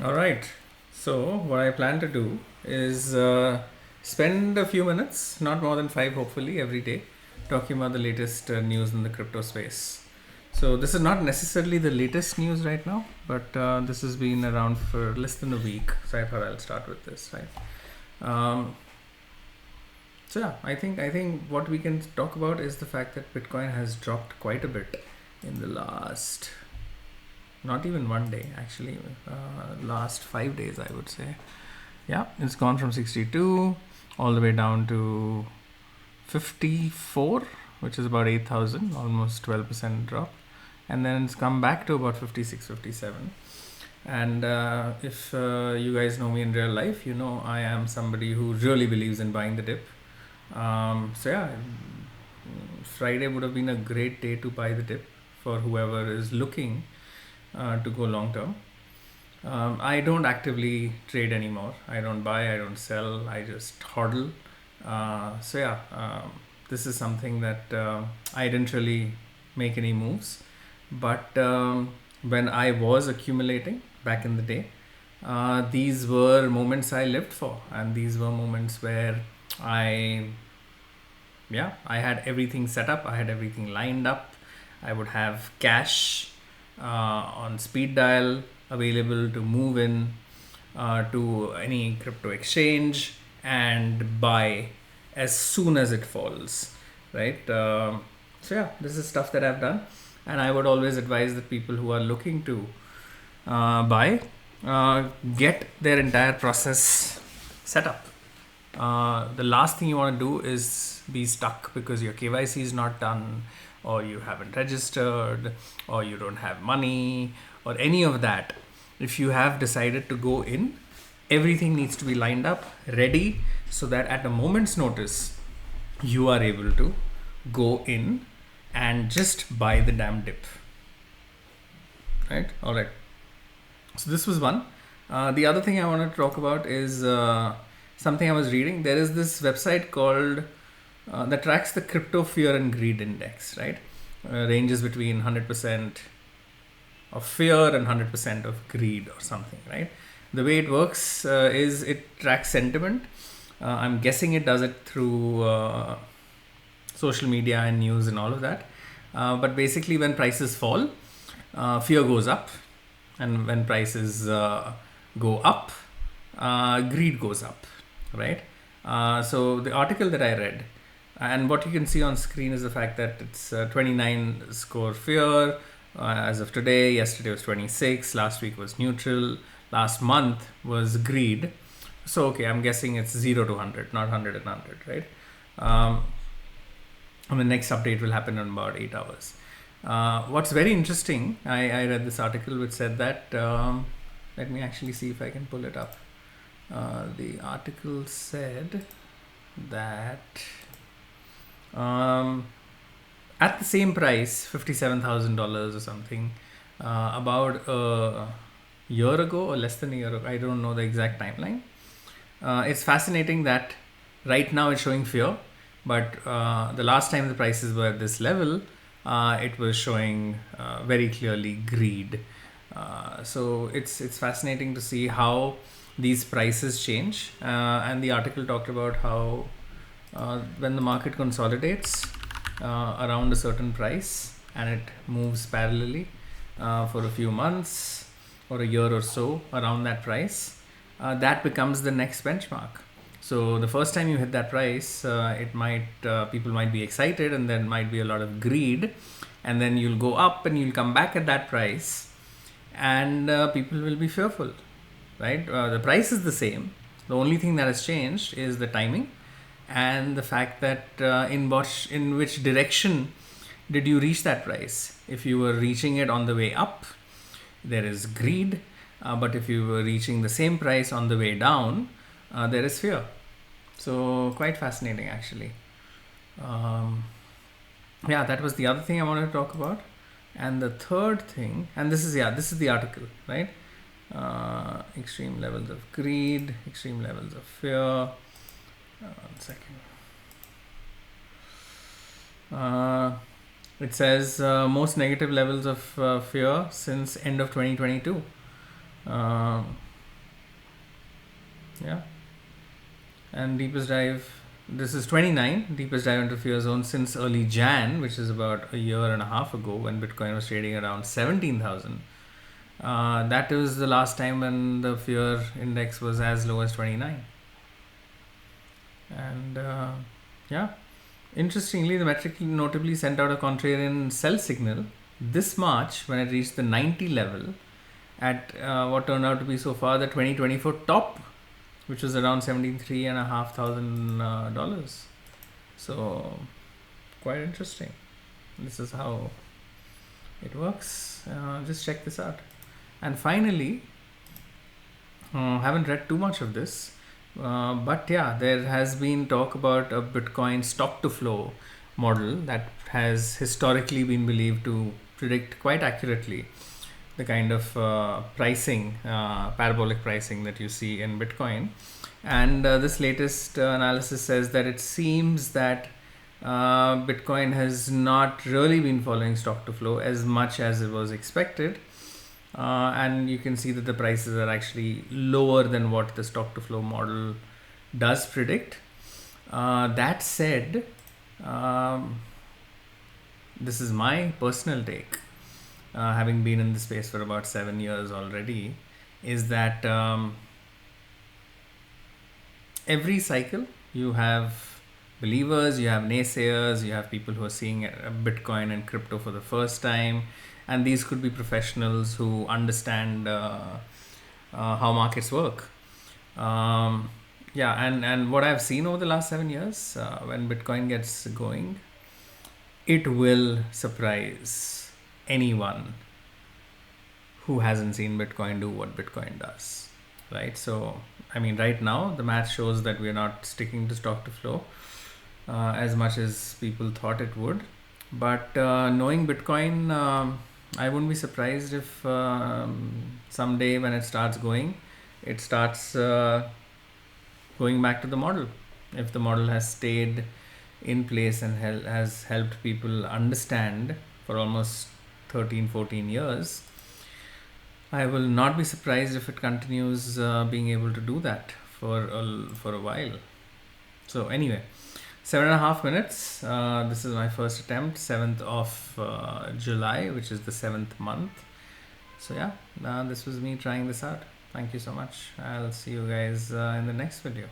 All right. So, what I plan to do is spend a few minutes, not more than five, hopefully, every day, talking about the latest news in the crypto space. So, this is not necessarily the latest news right now, but this has been around for less than a week. So, I thought I'll start with this, right? Um, I think what we can talk about is the fact that Bitcoin has dropped quite a bit in the last, not even one day actually, last 5 days I would say. Yeah, it's gone from 62 all the way down to 54, which is about 8,000, almost 12% drop, and then it's come back to about 56, 57. And if you guys know me in real life, you know I am somebody who really believes in buying the dip. So yeah, Friday would have been a great day to buy the dip for whoever is looking to go long term. I don't actively trade anymore. I don't buy, I don't sell, I just hodl. This is something that I didn't really make any moves. But when I was accumulating back in the day, these were moments I lived for, and these were moments where I, I had everything set up, I had everything lined up. I would have cash on speed dial available to move in to any crypto exchange and buy as soon as it falls, right? This is stuff that I've done, and I would always advise the people who are looking to buy, get their entire process set up. The last thing you want to do is be stuck because your KYC is not done, or you haven't registered, or you don't have money, or any of that. If you have decided to go in, everything needs to be lined up, ready, so that at a moment's notice, you are able to go in and just buy the damn dip. Right? All right. So this was one. The other thing I want to talk about is something I was reading. There is this website called that tracks the crypto fear and greed index, right? Ranges between 100% of fear and 100% of greed or something, right? The way it works is it tracks sentiment. I'm guessing it does it through social media and news and all of that. But basically, when prices fall, fear goes up, and when prices go up, greed goes up, right? So the article that I read, and what you can see on screen is the fact that it's 29 score fear as of today. Yesterday was 26. Last week was neutral. Last month was greed. So okay, I'm guessing it's 0 to 100, not 100 and 100, right? And the next update will happen in about 8 hours. What's very interesting, I read this article which said that, let me actually see if I can pull it up. The article said that at the same price, $57,000 or something, about a year ago or less than a year ago, I don't know the exact timeline. It's fascinating that right now it's showing fear, but the last time the prices were at this level, it was showing very clearly greed. So it's fascinating to see how these prices change. And the article talked about how when the market consolidates around a certain price and it moves parallelly for a few months or a year or so around that price, that becomes the next benchmark. So the first time you hit that price, people might be excited, and there might be a lot of greed, and then you'll go up and you'll come back at that price, and people will be fearful, right? The price is the same. The only thing that has changed is the timing and the fact that in which direction did you reach that price. If you were reaching it on the way up, there is greed, but if you were reaching the same price on the way down, there is fear. So quite fascinating actually. That was the other thing I wanted to talk about. And the third thing, and this is the article, right? Extreme levels of greed, extreme levels of fear. 1 second. It says most negative levels of fear since end of 2022. Yeah. And deepest dive, this is 29, deepest dive into fear zone since early Jan, which is about a year and a half ago when Bitcoin was trading around 17,000. That was the last time when the fear index was as low as 29. And yeah, interestingly, the metric notably sent out a contrarian sell signal this March when it reached the 90 level at what turned out to be so far the 2024 top, which was around $73,500. So quite interesting. This is how it works. Just check this out. And finally, haven't read too much of this, but yeah, there has been talk about a Bitcoin stock to flow model that has historically been believed to predict quite accurately the kind of pricing, parabolic pricing that you see in Bitcoin. And this latest analysis says that it seems that Bitcoin has not really been following stock to flow as much as it was expected. And you can see that the prices are actually lower than what the stock to flow model does predict. That said, this is my personal take, having been in the space for about 7 years already, is that every cycle you have believers, you have naysayers, you have people who are seeing Bitcoin and crypto for the first time, and these could be professionals who understand how markets work. Yeah, and what I've seen over the last 7 years, when Bitcoin gets going, it will surprise anyone who hasn't seen Bitcoin do what Bitcoin does, right? So, I mean, right now the math shows that we're not sticking to stock to flow as much as people thought it would. But knowing Bitcoin, I wouldn't be surprised if someday when it starts going, it starts going back to the model. If the model has stayed in place and has helped people understand for almost 13, 14 years, I will not be surprised if it continues being able to do that for a while. So anyway, 7.5 minutes. This is my first attempt, 7th of July, which is the 7th month. So yeah, this was me trying this out. Thank you so much. I'll see you guys in the next video.